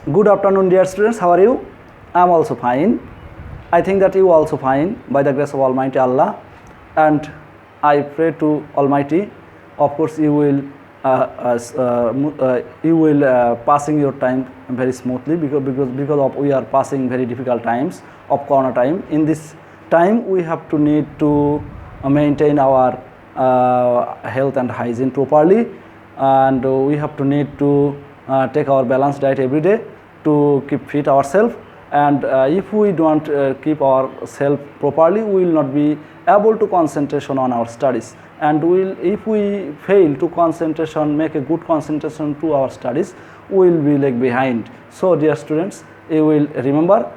Good afternoon, dear students. How are you? I am also fine. I think that you are also fine by the grace of Almighty Allah, and I pray to Almighty. Of course, you will passing your time very smoothly because of we are passing very difficult times of Corona time. In this time, we have to need to maintain our health and hygiene properly, and we have to need to take our balanced diet every day to keep fit ourselves. And if we don't keep ourselves properly, we will not be able to concentration on our studies, and if we fail to concentration, make a good concentration to our studies, we will be like behind. So dear students, you will remember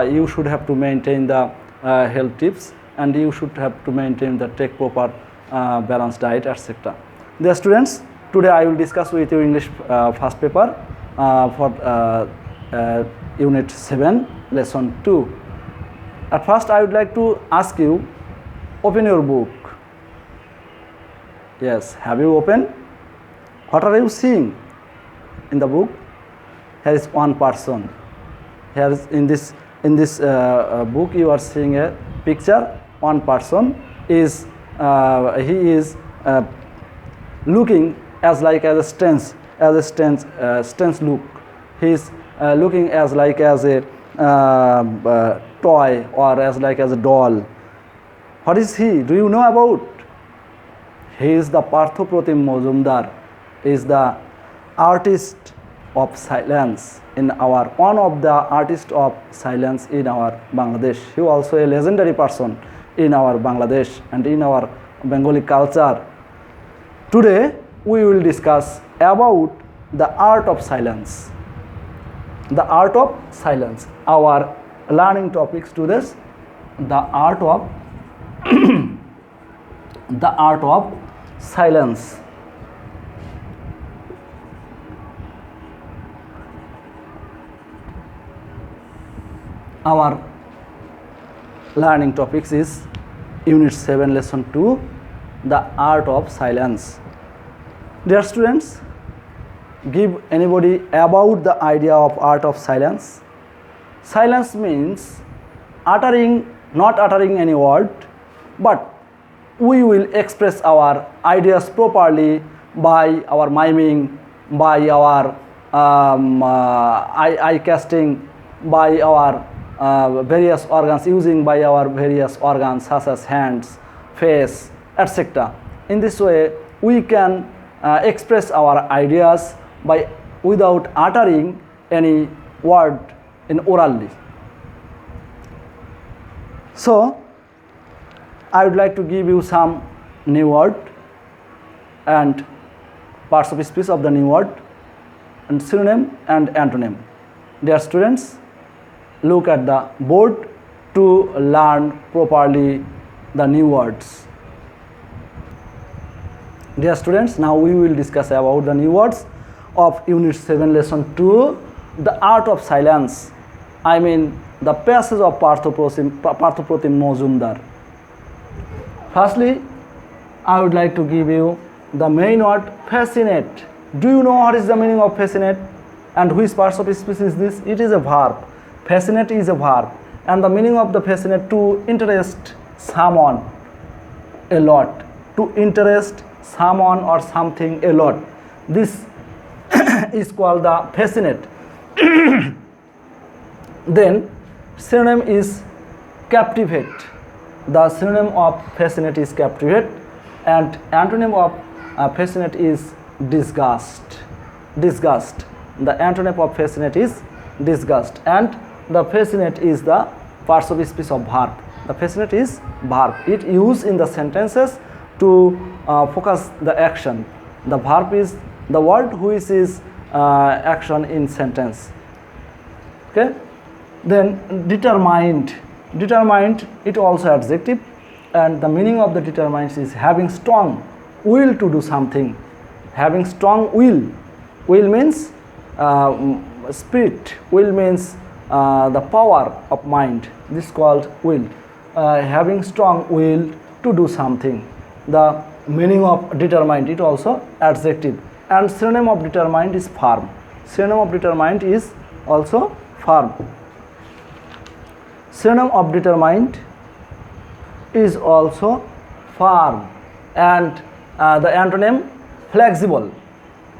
you should have to maintain the health tips, and you should have to maintain the take proper balanced diet, etc. Dear students, today I will discuss with you English first paper for Unit 7, Lesson 2. At first, I would like to ask you, open your book. Yes, have you opened? What are you seeing in the book? Here is one person. Here is in this book you are seeing a picture. One person is he is looking as a stance look. He is looking as a toy or as a doll. What is he? Do you know about? He is the Parthopratim Mojumdar, is the artist of silence in our, one of the artists of silence in our Bangladesh. He is also a legendary person in our Bangladesh and in our Bengali culture. Today we will discuss about the art of silence. The art of silence. Our learning topics today, the art of the art of silence. Our learning topics is Unit 7, Lesson 2, the art of silence. Dear students, give anybody about the idea of art of silence. Silence means not uttering any word, but we will express our ideas properly by our miming, by our eye casting, by our various organs, using by our various organs such as hands, face, etc. In this way, we can express our ideas without uttering any word in orally. So, I would like to give you some new word and parts of speech of the new word and synonym and antonym. Dear students, look at the board to learn properly the new words. Dear students, now we will discuss about the new words of Unit 7, Lesson 2, the art of silence. I mean the passage of Parthopratim Mojumdar. Firstly, I would like to give you the main word fascinate. Do you know what is the meaning of fascinate and which parts of speech is this? It is a verb. Fascinate is a verb, and the meaning of the fascinate, to interest someone a lot, to interest someone or something a lot. This is called the fascinate. Then synonym is captivate. The synonym of fascinate is captivate, and antonym of fascinate is disgust. Disgust. The antonym of fascinate is disgust, and the fascinate is the parts of speech of verb. The fascinate is verb. It used in the sentences to focus the action. The verb is the word which is action in sentence. Okay. Then determined. Determined, it also adjective, and the meaning of the determined is having strong will to do something. Having strong will. Will means spirit. Will means the power of mind. This is called will. Having strong will to do something. The meaning of determined, it also adjective, and synonym of determined is firm. Synonym of determined is also firm. Synonym of determined is also firm, and the antonym flexible.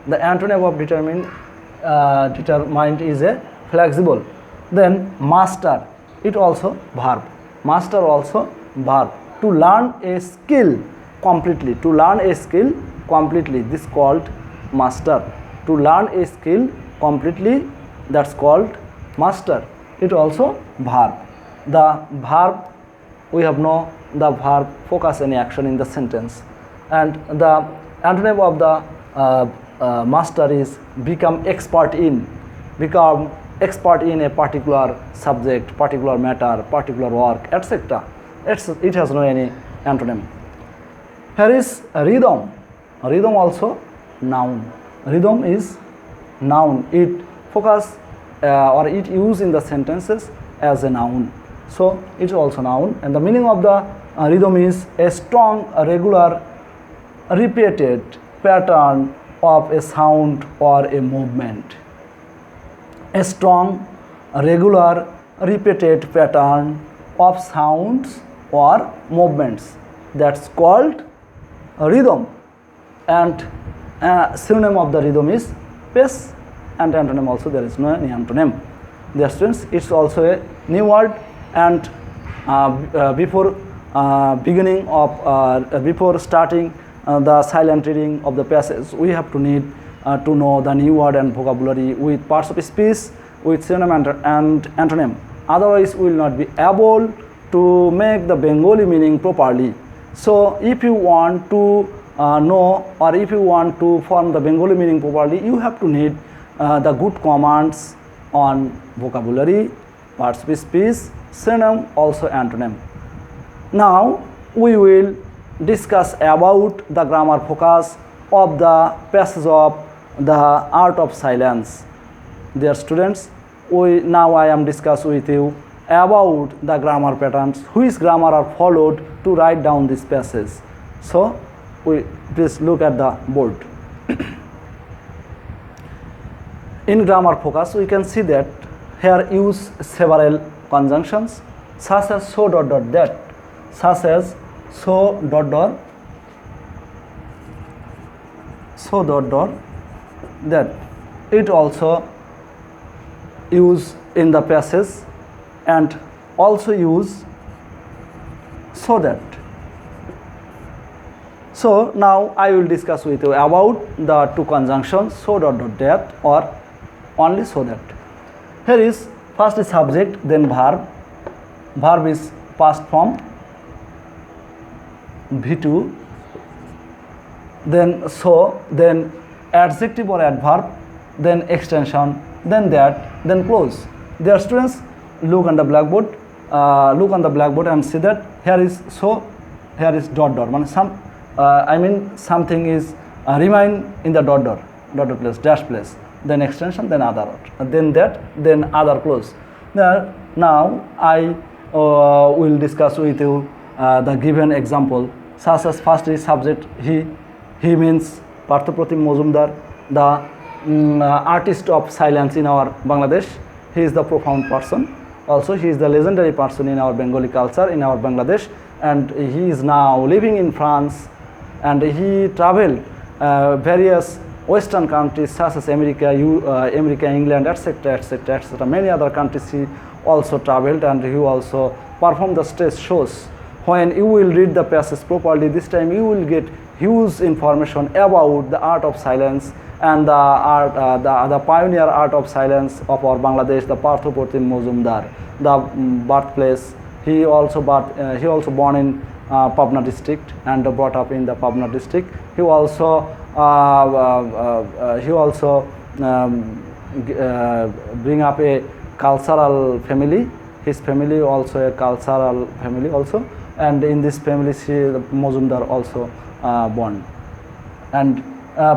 The antonym of determined is a flexible. Then master, it also verb. Master also verb. To learn a skill completely. To learn a skill completely. This called master. To learn a skill completely, that's called master. It also verb. The verb, we have no the verb focus any action in the sentence, and the antonym of the master is become expert in. Become expert in a particular subject, particular matter, particular work, etc. It has no any antonym. Here is rhythm. Rhythm also noun. Rhythm is noun. It focus or it used in the sentences as a noun. So it is also noun, and the meaning of the rhythm is a strong, regular, repeated pattern of a sound or a movement. A strong, regular, repeated pattern of sounds or movements. That's called rhythm. And synonym of the rhythm is pace, and antonym also there is no any antonym. Dear students, it's also a new word, and before beginning of before starting the silent reading of the passage, we have to need to know the new word and vocabulary with parts of speech, with synonym and antonym. Otherwise, we will not be able to make the Bengali meaning properly. So, if you want to know, or if you want to form the Bengali meaning properly, you have to need the good commands on vocabulary, parts of speech, synonym, also antonym. Now we will discuss about the grammar focus of the passage of the art of silence. Dear students, now I am discuss with you about the grammar patterns, which grammar are followed to write down this passage. So please look at the board. In grammar focus, we can see that here use several conjunctions such as so dot dot that, such as so dot dot that. It also use in the passage, and also use so that. So now I will discuss with you about the two conjunctions, so dot dot that or only so that. Here is first is subject, then verb. Verb is past form V2, then so, then adjective or adverb, then extension, then that, then clause. Dear students, look on the blackboard. Look on the blackboard and see that here is so, here is dot dot. I mean something is remain in the dot dot place, dash place, then extension, then other, then that, then other clause. Now I will discuss with you the given example, such as first is subject he means Parthapratim Mojumdar, the artist of silence in our Bangladesh. He is the profound person. Also, he is the legendary person in our Bengali culture, in our Bangladesh, and he is now living in France, and he traveled various Western countries such as America, England, etc., etc., etc. Many other countries he also traveled, and he also performed the stage shows. When you will read the passage properly, this time you will get huge information about the art of silence and the pioneer art of silence of our Bangladesh, the Parthapratim Mojumdar, the birthplace. He also born in Pabna district and brought up in the Pabna district. He also bring up a cultural family. His family also a cultural family also, and in this family Mojumdar also born. And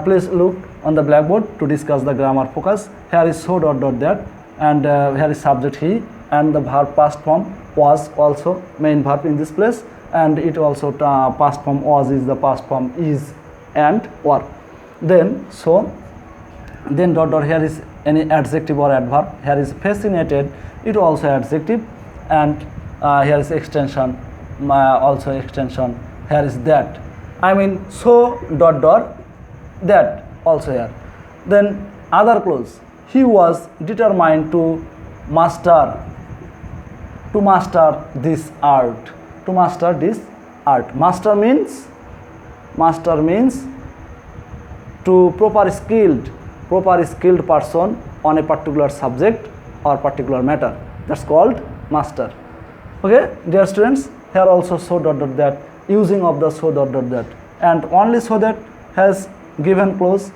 please look on the blackboard to discuss the grammar focus. Here is so dot dot that, and here is subject he, and the verb past form was also main verb in this place, and it also past form was is the past form is and were. Then so then dot dot, here is any adjective or adverb, here is fascinated, it also adjective, and here is extension, also extension, here is that, I mean so dot dot that also here. Then other clause, he was determined to master this art, to master this art. Master means to proper skilled person on a particular subject or particular matter, that's called master. Okay, dear students, here also so dot dot that, using of the so dot dot that, and only so that has given clause,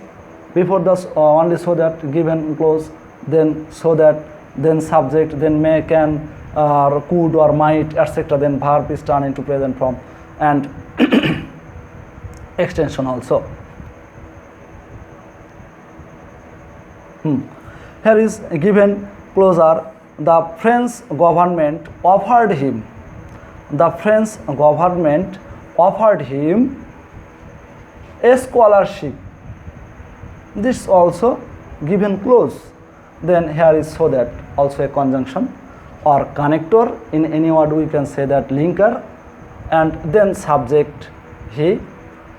before the only so that given clause, then so that, then subject, then may, can, could or might, etc., then verb is turned into present form, and extension also. Here is given clause are, the French government offered him a scholarship. This also given clause. Then here is so that, also a conjunction or connector. In any word we can say that linker, and then subject he,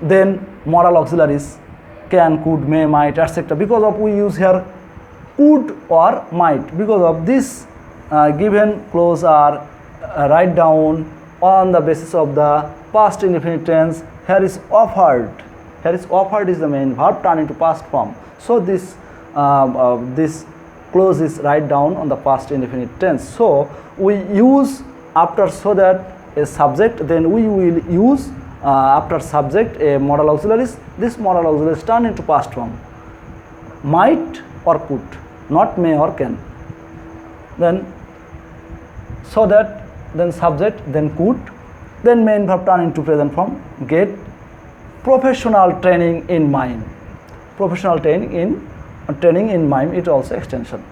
then moral auxiliaries can, could, may, might, etc. Because of we use here could or might, because of this given clause are write down on the basis of the past indefinite tense. Here is offered. Here is offered is the main verb turned into past form. So this this clause is write down on the past indefinite tense. So we use after so that a subject, then we will use after subject a modal auxiliaries. This modal auxiliaries turn into past form. Might or could, not may or can. Then so that, then subject, then could, then main verb turn into present form. Get professional training in mime. Professional training in mime, it also extension.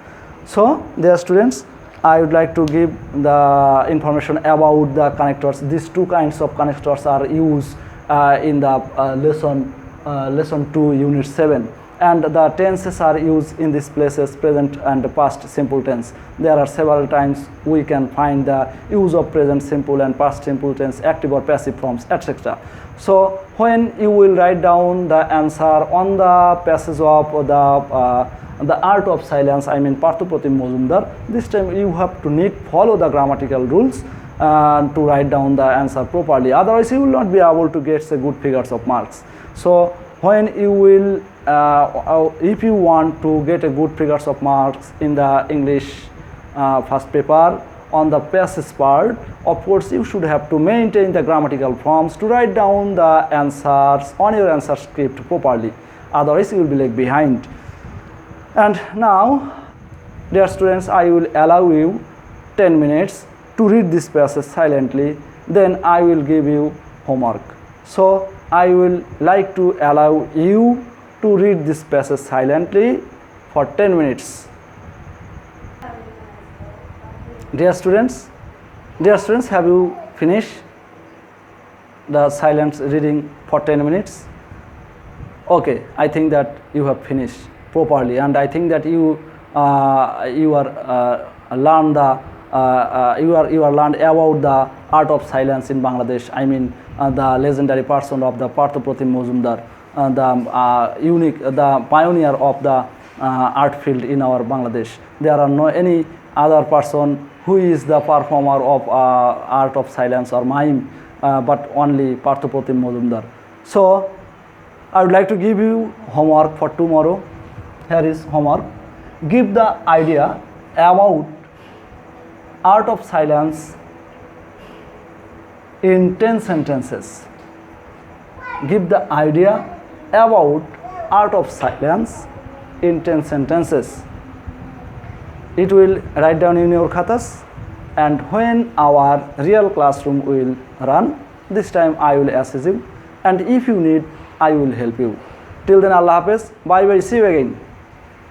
So dear students, I would like to give the information about the connectors. These two kinds of connectors are used in the lesson 2 unit 7, and the tenses are used in these places, present and past simple tense. There are several times we can find the use of present simple and past simple tense, active or passive forms, etc. So when you will write down the answer on the passage of the art of silence, I mean Parthopratim Mojumdar, this time you have to follow the grammatical rules to write down the answer properly. Otherwise you will not be able to get good figures of marks. So when you will if you want to get a good figures of marks in the English first paper on the passage part, of course you should have to maintain the grammatical forms to write down the answers on your answer script properly. Otherwise you will be like behind. And now dear students, I will allow you 10 minutes to read this passage silently, then I will give you homework. So I will like to allow you to read this passage silently for 10 minutes. Dear students, have you finished the silent reading for 10 minutes? Okay, I think that you have finished properly, and I think that you are learned about the art of silence in Bangladesh. I mean the legendary person of the Parthopratim Mojumdar, the pioneer of the art field in our Bangladesh. There are no any other person who is the performer of art of silence or mime, but only Parthopratim Mojumdar. So I would like to give you homework for tomorrow. Here is homework. Give the idea about art of silence in 10 sentences. Give the idea about art of silence in 10 sentences. It will write down in your khatas, and when our real classroom will run, this time I will assist you, and if you need, I will help you. Till then, Allah Hafiz. Bye bye. See you again.